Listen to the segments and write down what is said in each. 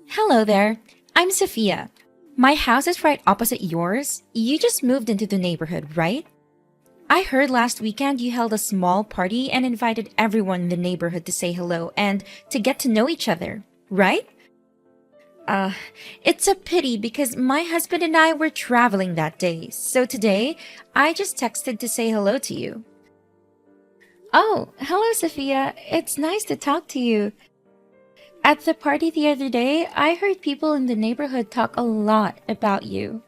Hello there. I'm Sophia. My house is right opposite yours. You just moved into the neighborhood, right? I heard last weekend you held a small party and invited everyone in the neighborhood to say hello and to get to know each other, right? Uh, it's a pity because my husband and I were traveling that day, so today I just texted to say hello to you. Oh, hello, Sophia. It's nice to talk to you. At the party the other day, I heard people in the neighborhood talk a lot about you.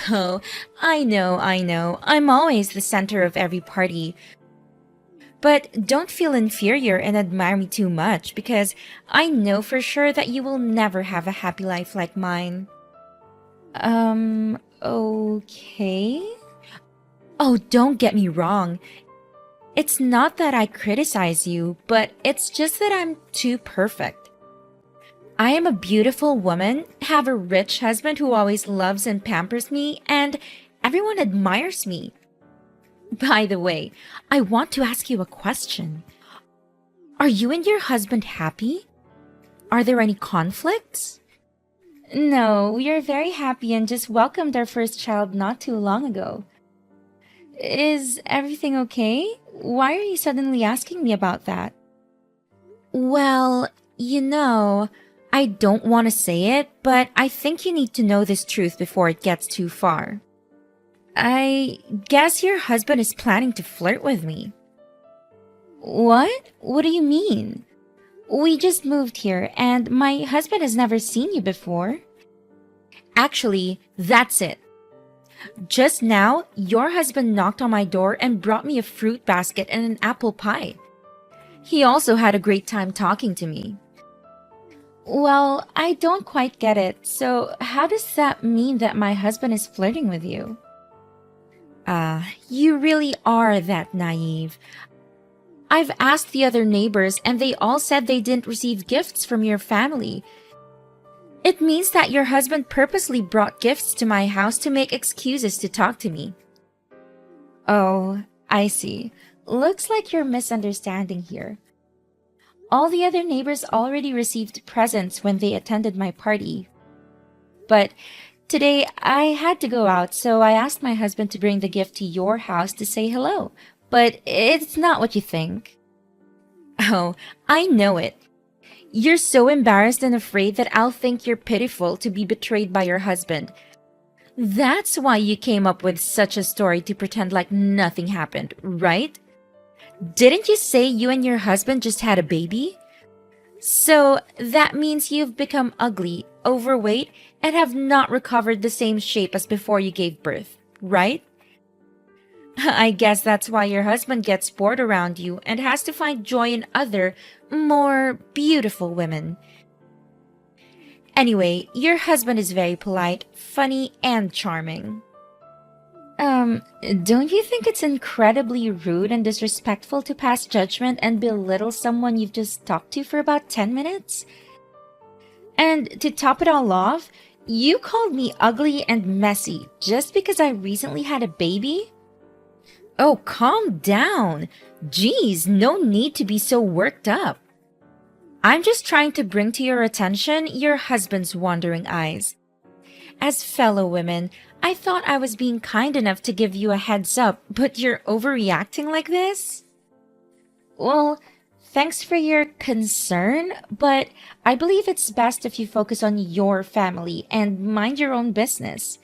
Oh, I know. I'm always the center of every party. But don't feel inferior and admire me too much because I know for sure that you will never have a happy life like mine. Okay? Oh, don't get me wrong. It's not that I criticize you, but it's just that I'm too perfect. I am a beautiful woman, have a rich husband who always loves and pampers me, and everyone admires me. By the way, I want to ask you a question. Are you and your husband happy? Are there any conflicts? No, we are very happy and just welcomed our first child not too long ago. Is everything okay? Why are you suddenly asking me about that? Well, I don't want to say it, but I think you need to know this truth before it gets too far. I guess your husband is planning to flirt with me. What? What do you mean? We just moved here and my husband has never seen you before. Actually, that's it. Just now, your husband knocked on my door and brought me a fruit basket and an apple pie. He also had a great time talking to me. Well, I don't quite get it. So, how does that mean that my husband is flirting with you? You really are that naive. I've asked the other neighbors and they all said they didn't receive gifts from your family. It means that your husband purposely brought gifts to my house to make excuses to talk to me. Oh, I see. Looks like you're misunderstanding here. All the other neighbors already received presents when they attended my party. But today I had to go out, so I asked my husband to bring the gift to your house to say hello. But it's not what you think. Oh, I know it. You're so embarrassed and afraid that I'll think you're pitiful to be betrayed by your husband. That's why you came up with such a story to pretend like nothing happened, right? Didn't you say you and your husband just had a baby? So that means you've become ugly, overweight, and have not recovered the same shape as before you gave birth, right? I guess that's why your husband gets bored around you and has to find joy in other, more beautiful women. Anyway, your husband is very polite, funny, and charming. Don't you think it's incredibly rude and disrespectful to pass judgment and belittle someone you've just talked to for about 10 minutes? And to top it all off, you called me ugly and messy just because I recently had a baby? Oh, calm down. Geez, no need to be so worked up. I'm just trying to bring to your attention your husband's wandering eyes. As fellow women, I thought I was being kind enough to give you a heads up, but you're overreacting like this? Well, thanks for your concern, but I believe it's best if you focus on your family and mind your own business.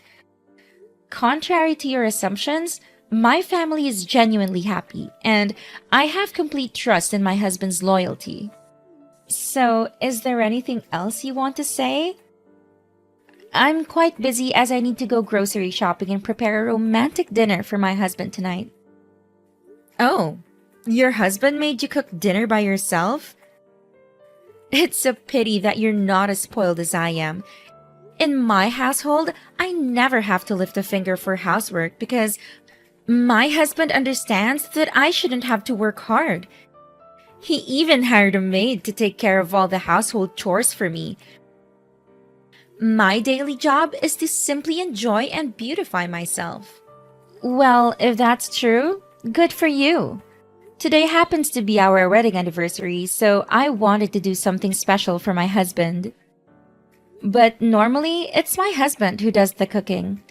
Contrary to your assumptions, my family is genuinely happy, and I have complete trust in my husband's loyalty. So, is there anything else you want to say? I'm quite busy as I need to go grocery shopping and prepare a romantic dinner for my husband tonight. Oh, your husband made you cook dinner by yourself? It's a pity that you're not as spoiled as I am. In my household, I never have to lift a finger for housework because my husband understands that I shouldn't have to work hard. He even hired a maid to take care of all the household chores for me. My daily job is to simply enjoy and beautify myself. Well, if that's true, good for you. Today happens to be our wedding anniversary, so I wanted to do something special for my husband. But normally, it's my husband who does the cooking.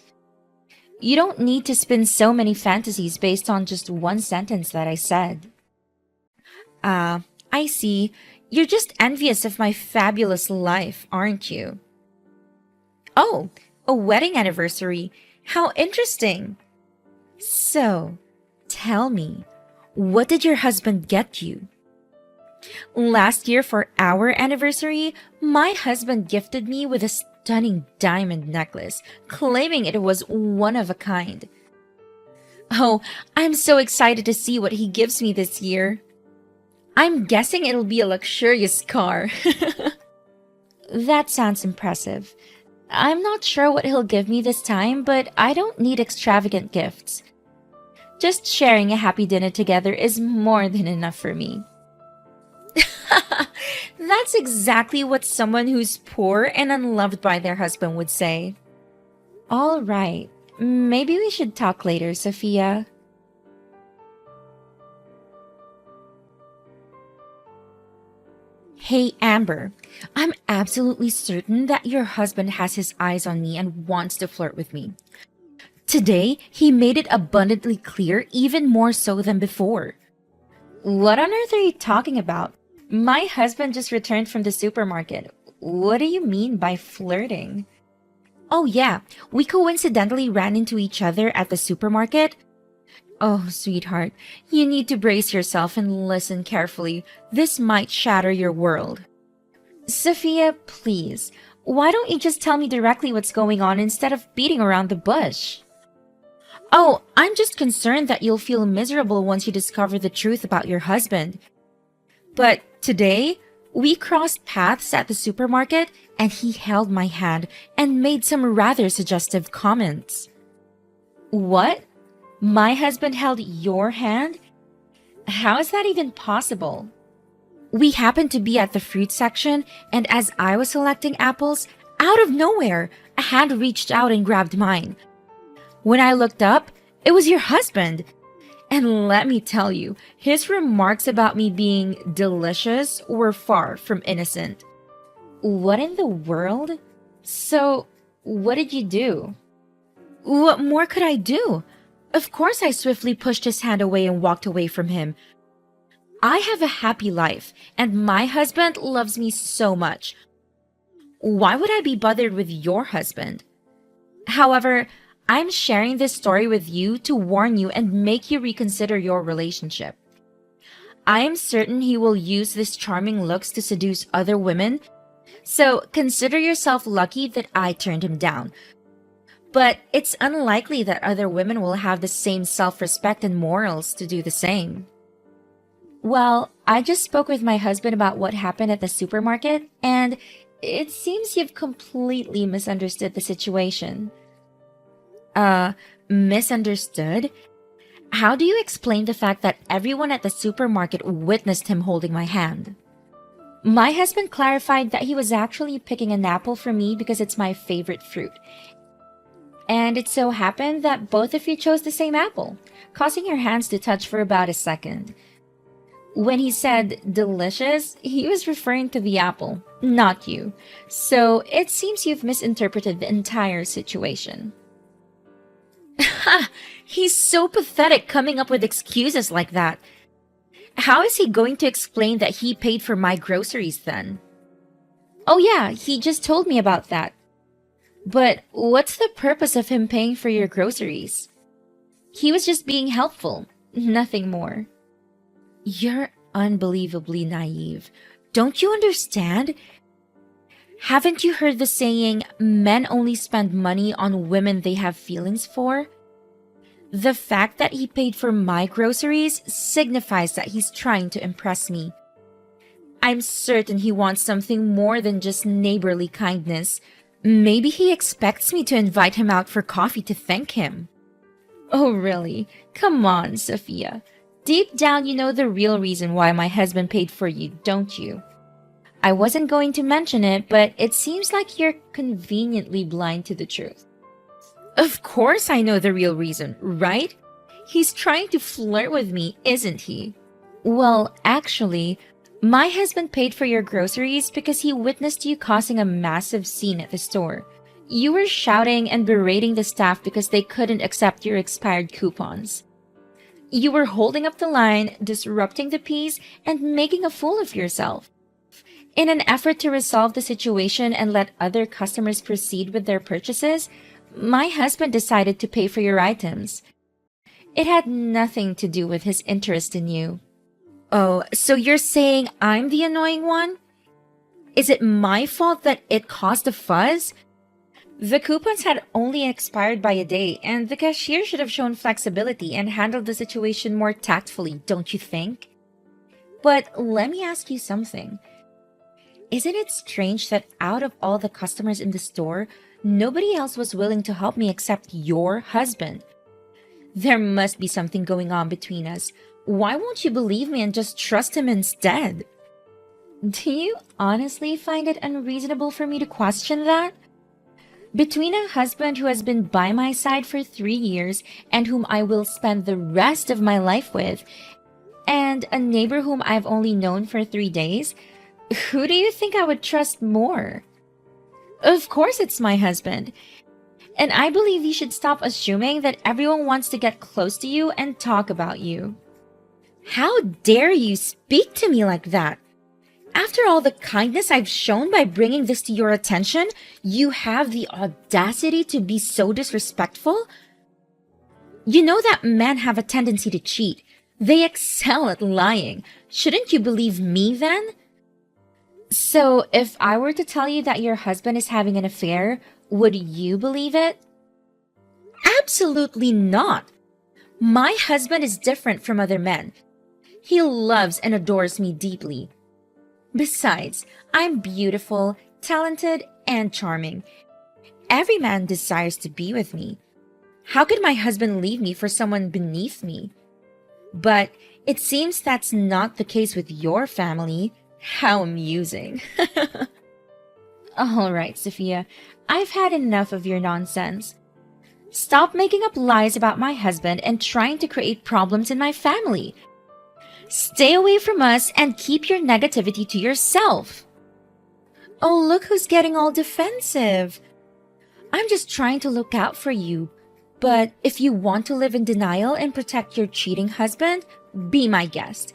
You don't need to spin so many fantasies based on just one sentence that I said. Ah, I see. You're just envious of my fabulous life, aren't you? Oh, a wedding anniversary. How interesting. So, tell me, what did your husband get you? Last year for our anniversary, my husband gifted me with a stunning diamond necklace, claiming it was one of a kind. Oh, I'm so excited to see what he gives me this year. I'm guessing it'll be a luxurious car. That sounds impressive. I'm not sure what he'll give me this time, but I don't need extravagant gifts. Just sharing a happy dinner together is more than enough for me. That's exactly what someone who's poor and unloved by their husband would say. All right, maybe we should talk later, Sophia. Hey, Amber, I'm absolutely certain that your husband has his eyes on me and wants to flirt with me. Today, he made it abundantly clear, even more so than before. What on earth are you talking about? My husband just returned from the supermarket. What do you mean by flirting? Oh, yeah, we coincidentally ran into each other at the supermarket. Oh, sweetheart, you need to brace yourself and listen carefully. This might shatter your world. Sophia, please, why don't you just tell me directly what's going on instead of beating around the bush? Oh, I'm just concerned that you'll feel miserable once you discover the truth about your husband. But today, we crossed paths at the supermarket and he held my hand and made some rather suggestive comments. What? My husband held your hand? How is that even possible? We happened to be at the fruit section, and as I was selecting apples, out of nowhere, a hand reached out and grabbed mine. When I looked up, it was your husband. And let me tell you, his remarks about me being delicious were far from innocent. What in the world? So, what did you do? What more could I do? Of course, I swiftly pushed his hand away and walked away from him. I have a happy life, and my husband loves me so much. Why would I be bothered with your husband? However, I'm sharing this story with you to warn you and make you reconsider your relationship. I am certain he will use these charming looks to seduce other women, so consider yourself lucky that I turned him down. But it's unlikely that other women will have the same self-respect and morals to do the same. Well, I just spoke with my husband about what happened at the supermarket, and it seems you've completely misunderstood the situation. Misunderstood? How do you explain the fact that everyone at the supermarket witnessed him holding my hand? My husband clarified that he was actually picking an apple for me because it's my favorite fruit. And it so happened that both of you chose the same apple, causing your hands to touch for about a second. When he said delicious, he was referring to the apple, not you. So it seems you've misinterpreted the entire situation. Ha! He's so pathetic coming up with excuses like that. How is he going to explain that he paid for my groceries then? Oh yeah, he just told me about that. But what's the purpose of him paying for your groceries? He was just being helpful, nothing more. You're unbelievably naive. Don't you understand? Haven't you heard the saying, men only spend money on women they have feelings for? The fact that he paid for my groceries signifies that he's trying to impress me. I'm certain he wants something more than just neighborly kindness. Maybe he expects me to invite him out for coffee to thank him. Oh, really? Come on, Sophia. Deep down, you know the real reason why my husband paid for you, don't you? I wasn't going to mention it, but it seems like you're conveniently blind to the truth. Of course I know the real reason, right? He's trying to flirt with me, isn't he? Well, actually, My husband paid for your groceries because he witnessed you causing a massive scene at the store. You were shouting and berating the staff because they couldn't accept your expired coupons. You were holding up the line, disrupting the peace, and making a fool of yourself. In an effort to resolve the situation and let other customers proceed with their purchases, my husband decided to pay for your items. It had nothing to do with his interest in you. Oh, so you're saying I'm the annoying one? Is it my fault that it caused a fuzz? The coupons had only expired by a day, and the cashier should have shown flexibility and handled the situation more tactfully, don't you think? But let me ask you something. Isn't it strange that out of all the customers in the store, nobody else was willing to help me except your husband? There must be something going on between us. Why won't you believe me and just trust him instead? Do you honestly find it unreasonable for me to question that? Between a husband who has been by my side for 3 years and whom I will spend the rest of my life with, and a neighbor whom I've only known for 3 days, who do you think I would trust more? Of course it's my husband. And I believe you should stop assuming that everyone wants to get close to you and talk about you. How dare you speak to me like that? After all the kindness I've shown by bringing this to your attention, you have the audacity to be so disrespectful? You know that men have a tendency to cheat. They excel at lying. Shouldn't you believe me then? So, if I were to tell you that your husband is having an affair, would you believe it? Absolutely not. My husband is different from other men. He loves and adores me deeply. Besides, I'm beautiful, talented, and charming. Every man desires to be with me. How could my husband leave me for someone beneath me? But it seems that's not the case with your family. How amusing. All right, Sophia, I've had enough of your nonsense. Stop making up lies about my husband and trying to create problems in my family. Stay away from us and keep your negativity to yourself. Oh, look who's getting all defensive. I'm just trying to look out for you. But if you want to live in denial and protect your cheating husband, be my guest.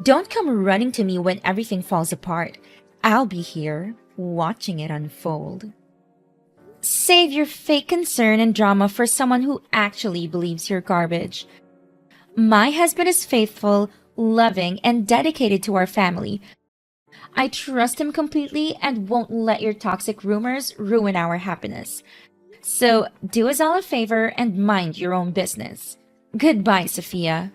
Don't come running to me when everything falls apart. I'll be here, watching it unfold. Save your fake concern and drama for someone who actually believes you're garbage. My husband is faithful, loving, and dedicated to our family. I trust him completely and won't let your toxic rumors ruin our happiness. So do us all a favor and mind your own business. Goodbye, Sophia.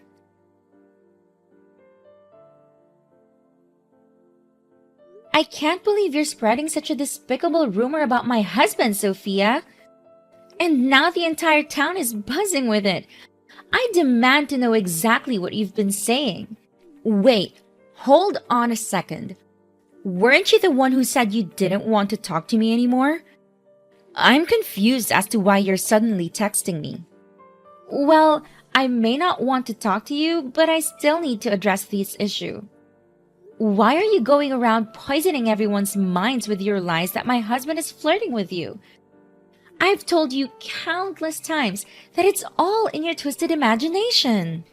I can't believe you're spreading such a despicable rumor about my husband, Sophia. And now the entire town is buzzing with it. I demand to know exactly what you've been saying. Wait, hold on a second. Weren't you the one who said you didn't want to talk to me anymore? I'm confused as to why you're suddenly texting me. Well, I may not want to talk to you, but I still need to address this issue. Why are you going around poisoning everyone's minds with your lies that my husband is flirting with you? I've told you countless times that it's all in your twisted imagination.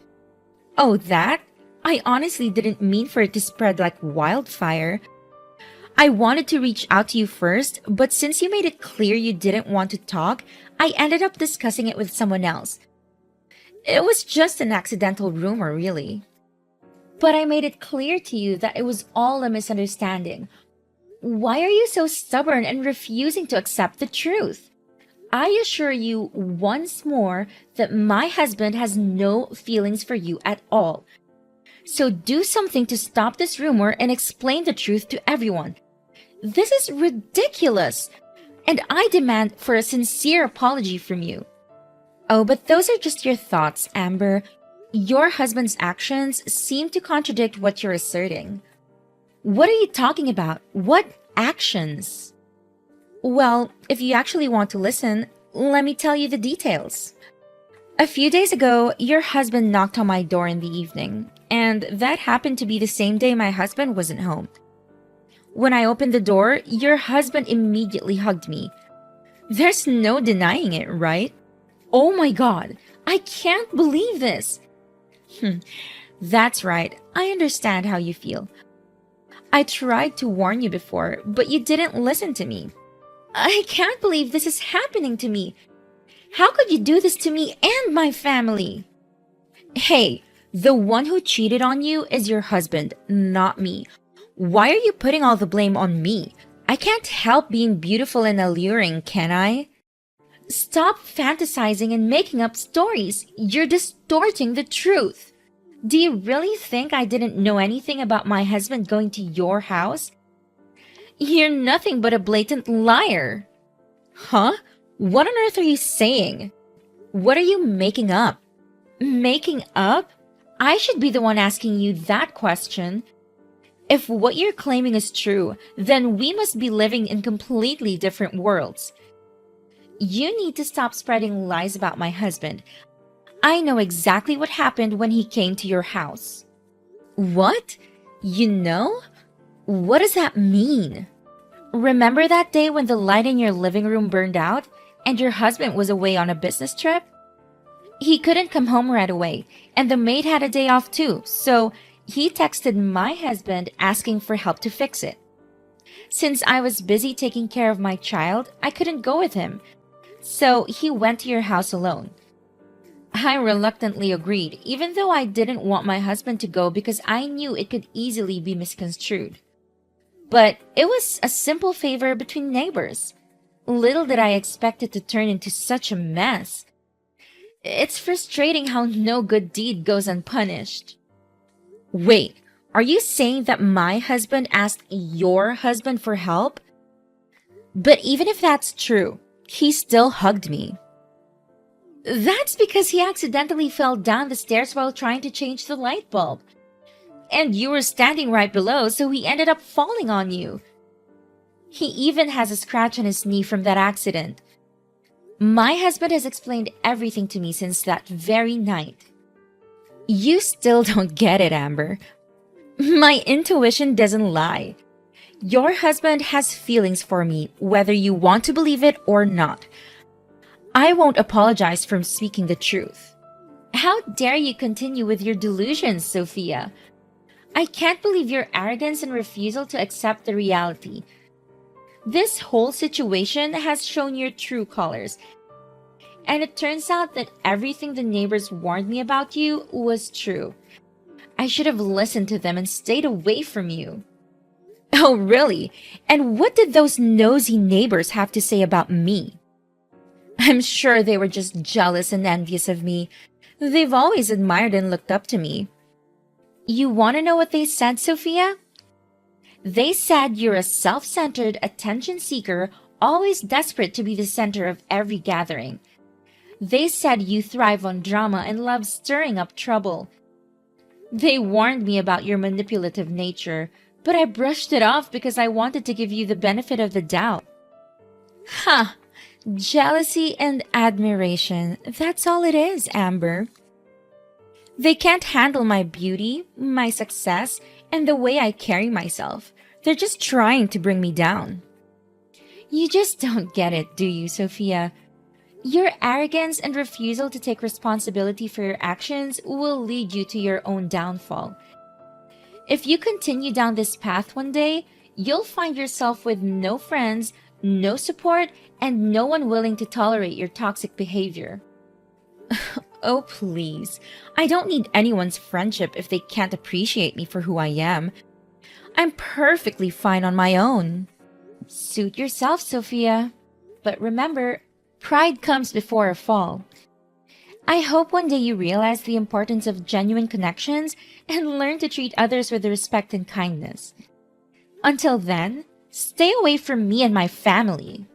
Oh, that? I honestly didn't mean for it to spread like wildfire. I wanted to reach out to you first, but since you made it clear you didn't want to talk, I ended up discussing it with someone else. It was just an accidental rumor, really. But I made it clear to you that it was all a misunderstanding. Why are you so stubborn and refusing to accept the truth? I assure you once more that my husband has no feelings for you at all. So do something to stop this rumor and explain the truth to everyone. This is ridiculous, and I demand for a sincere apology from you. Oh, but those are just your thoughts, Amber. Your husband's actions seem to contradict what you're asserting. What are you talking about? What actions? Well, if you actually want to listen, let me tell you the details. A few days ago, your husband knocked on my door in the evening. and that happened to be the same day my husband wasn't home. When I opened the door, your husband immediately hugged me. There's no denying it, right? Oh my god, I can't believe this. That's right, I understand how you feel. I tried to warn you before, but you didn't listen to me. I can't believe this is happening to me. How could you do this to me and my family? Hey, the one who cheated on you is your husband, not me. Why are you putting all the blame on me? I can't help being beautiful and alluring, can I? Stop fantasizing and making up stories. You're distorting the truth. Do you really think I didn't know anything about my husband going to your house? You're nothing but a blatant liar. Huh? What on earth are you saying? What are you making up? Making up? I should be the one asking you that question. If what you're claiming is true, then we must be living in completely different worlds. You need to stop spreading lies about my husband. I know exactly what happened when he came to your house. What? You know? What does that mean? Remember that day when the light in your living room burned out and your husband was away on a business trip? He couldn't come home right away, and the maid had a day off too, so he texted my husband asking for help to fix it. Since I was busy taking care of my child, I couldn't go with him, so he went to your house alone. I reluctantly agreed, even though I didn't want my husband to go because I knew it could easily be misconstrued. But it was a simple favor between neighbors. Little did I expect it to turn into such a mess. It's frustrating how no good deed goes unpunished. Wait, are you saying that my husband asked your husband for help? But even if that's true, he still hugged me. That's because he accidentally fell down the stairs while trying to change the light bulb. And you were standing right below, so he ended up falling on you. He even has a scratch on his knee from that accident. My husband has explained everything to me since that very night. You still don't get it, Amber. My intuition doesn't lie. Your husband has feelings for me, whether you want to believe it or not. I won't apologize for speaking the truth. How dare you continue with your delusions, Sophia? I can't believe your arrogance and refusal to accept the reality. This whole situation has shown your true colors. And it turns out that everything the neighbors warned me about you was true. I should have listened to them and stayed away from you. Oh, really? And what did those nosy neighbors have to say about me? I'm sure they were just jealous and envious of me. They've always admired and looked up to me. You want to know what they said, Sophia? They said you're a self-centered attention seeker, always desperate to be the center of every gathering. They said you thrive on drama and love stirring up trouble. They warned me about your manipulative nature, but I brushed it off because I wanted to give you the benefit of the doubt. Ha! Jealousy and admiration. That's all it is, Amber. They can't handle my beauty, my success, and the way I carry myself. They're just trying to bring me down. You just don't get it, do you, Sophia? Your arrogance and refusal to take responsibility for your actions will lead you to your own downfall. If you continue down this path one day, you'll find yourself with no friends, no support, and no one willing to tolerate your toxic behavior. Oh, please. I don't need anyone's friendship if they can't appreciate me for who I am. I'm perfectly fine on my own. Suit yourself, Sophia. But remember, pride comes before a fall. I hope one day you realize the importance of genuine connections and learn to treat others with respect and kindness. Until then, stay away from me and my family.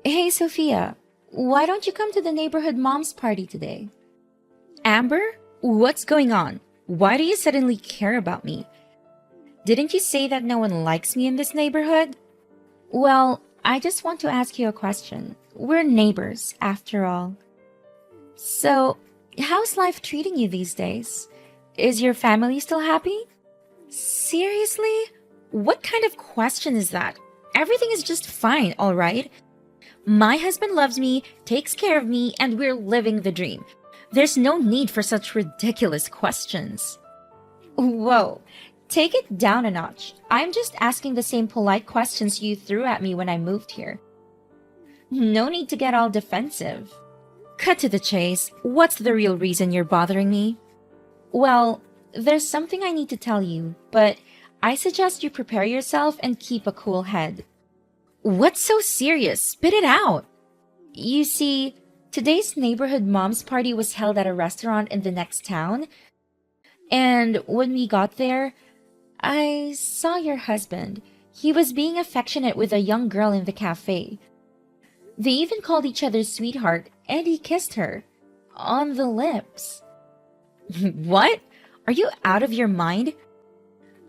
Hey, Sophia, why don't you come to the neighborhood mom's party today? Amber, what's going on? Why do you suddenly care about me? Didn't you say that no one likes me in this neighborhood? Well, I just want to ask you a question. We're neighbors, after all. So, how's life treating you these days? Is your family still happy? Seriously? What kind of question is that? Everything is just fine, alright? My husband loves me, takes care of me, and we're living the dream. There's no need for such ridiculous questions. Whoa, take it down a notch. I'm just asking the same polite questions you threw at me when I moved here. No need to get all defensive. Cut to the chase. What's the real reason you're bothering me? Well, there's something I need to tell you, but I suggest you prepare yourself and keep a cool head. What's so serious? Spit it out. You see, today's neighborhood mom's party was held at a restaurant in the next town. And when we got there, I saw your husband. He was being affectionate with a young girl in the cafe. They even called each other sweetheart, and he kissed her. On the lips. What? Are you out of your mind?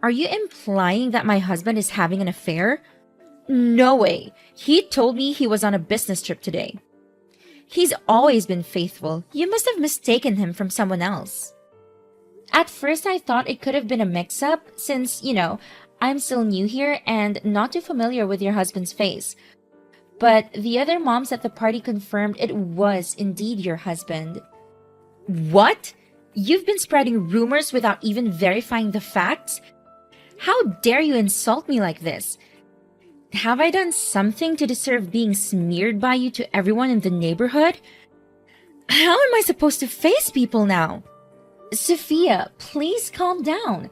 Are you implying that my husband is having an affair? No way. He told me he was on a business trip today. He's always been faithful. You must have mistaken him from someone else. At first, I thought it could have been a mix-up since, I'm still new here and not too familiar with your husband's face. But the other moms at the party confirmed it was indeed your husband. What? You've been spreading rumors without even verifying the facts? How dare you insult me like this? Have I done something to deserve being smeared by you to everyone in the neighborhood? How am I supposed to face people now? Sophia, please calm down.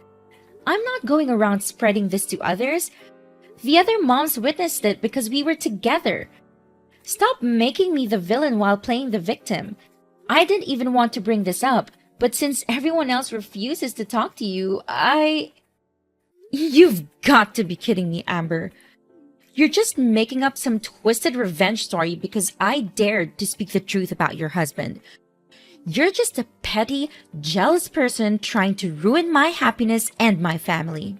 I'm not going around spreading this to others. The other moms witnessed it because we were together. Stop making me the villain while playing the victim. I didn't even want to bring this up, but since everyone else refuses to talk to you, You've got to be kidding me, Amber. You're just making up some twisted revenge story because I dared to speak the truth about your husband. You're just a petty, jealous person trying to ruin my happiness and my family.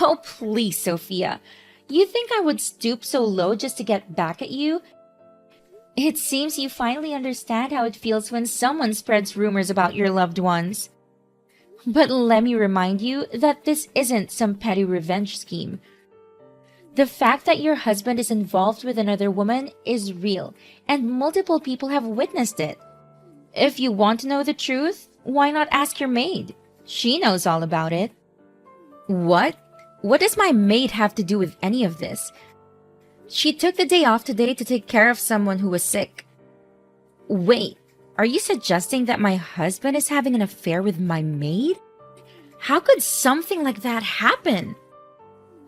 Oh, please, Sophia. You think I would stoop so low just to get back at you? It seems you finally understand how it feels when someone spreads rumors about your loved ones. But let me remind you that this isn't some petty revenge scheme. The fact that your husband is involved with another woman is real, and multiple people have witnessed it. If you want to know the truth, why not ask your maid? She knows all about it. What? What does my maid have to do with any of this? She took the day off today to take care of someone who was sick. Wait, are you suggesting that my husband is having an affair with my maid? How could something like that happen?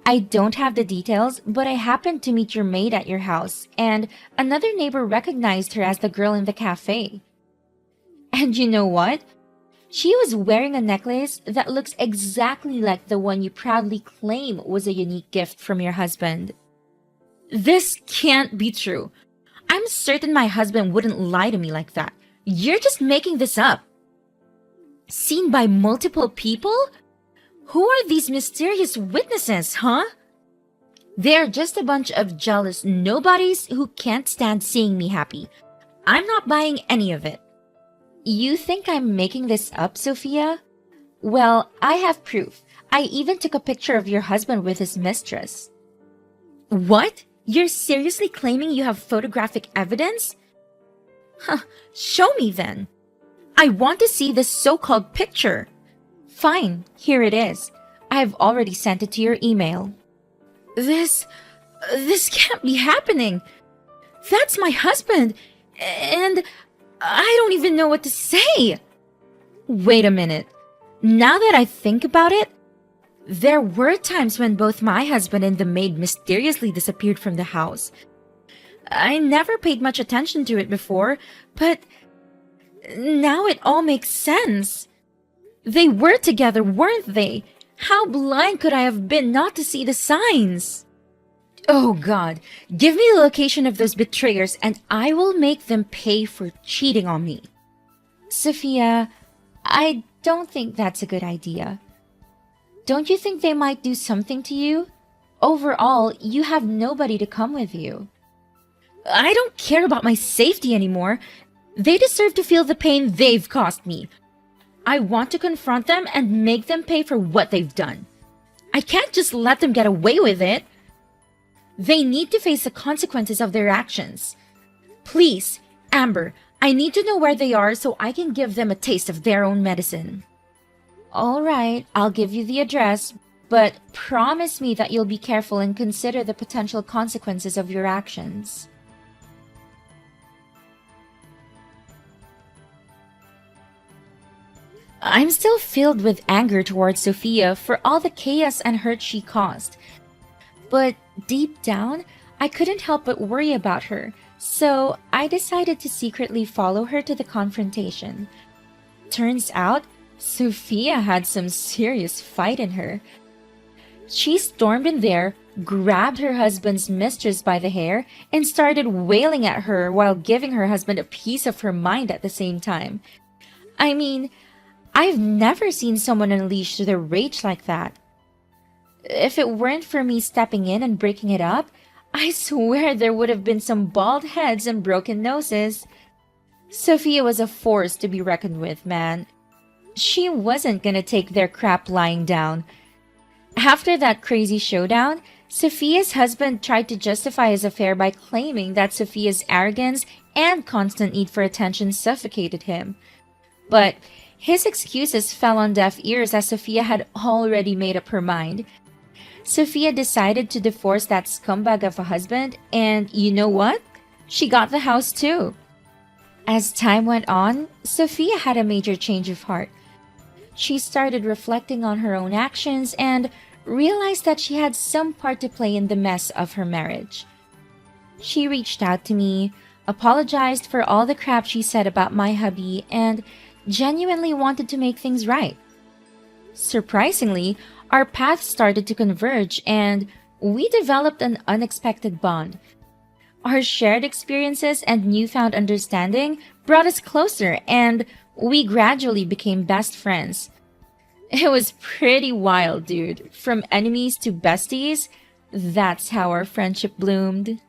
I don't have the details, but I happened to meet your maid at your house, and another neighbor recognized her as the girl in the cafe. And you know what? She was wearing a necklace that looks exactly like the one you proudly claim was a unique gift from your husband. This can't be true. I'm certain my husband wouldn't lie to me like that. You're just making this up. Seen by multiple people? Who are these mysterious witnesses, huh? They're just a bunch of jealous nobodies who can't stand seeing me happy. I'm not buying any of it. You think I'm making this up, Sophia? Well, I have proof. I even took a picture of your husband with his mistress. What? You're seriously claiming you have photographic evidence? Huh, show me then. I want to see this so-called picture. Fine, here it is. I've already sent it to your email. This can't be happening. That's my husband, and I don't even know what to say. Wait a minute. Now that I think about it, there were times when both my husband and the maid mysteriously disappeared from the house. I never paid much attention to it before, but now it all makes sense. They were together, weren't they? How blind could I have been not to see the signs? Oh God, give me the location of those betrayers and I will make them pay for cheating on me. Sophia, I don't think that's a good idea. Don't you think they might do something to you? Overall, you have nobody to come with you. I don't care about my safety anymore. They deserve to feel the pain they've caused me. I want to confront them and make them pay for what they've done. I can't just let them get away with it. They need to face the consequences of their actions. Please, Amber, I need to know where they are so I can give them a taste of their own medicine. All right, I'll give you the address, but promise me that you'll be careful and consider the potential consequences of your actions. I'm still filled with anger towards Sophia for all the chaos and hurt she caused. But deep down, I couldn't help but worry about her, so I decided to secretly follow her to the confrontation. Turns out, Sophia had some serious fight in her. She stormed in there, grabbed her husband's mistress by the hair, and started wailing at her while giving her husband a piece of her mind at the same time. I mean, I've never seen someone unleash their rage like that. If it weren't for me stepping in and breaking it up, I swear there would have been some bald heads and broken noses. Sophia was a force to be reckoned with, man. She wasn't gonna take their crap lying down. After that crazy showdown, Sophia's husband tried to justify his affair by claiming that Sophia's arrogance and constant need for attention suffocated him. But his excuses fell on deaf ears as Sophia had already made up her mind. Sophia decided to divorce that scumbag of a husband, and you know what? She got the house too. As time went on, Sophia had a major change of heart. She started reflecting on her own actions and realized that she had some part to play in the mess of her marriage. She reached out to me, apologized for all the crap she said about my hubby, and genuinely wanted to make things right. Surprisingly, our paths started to converge and we developed an unexpected bond. Our shared experiences and newfound understanding brought us closer and we gradually became best friends. It was pretty wild, dude. From enemies to besties, that's how our friendship bloomed.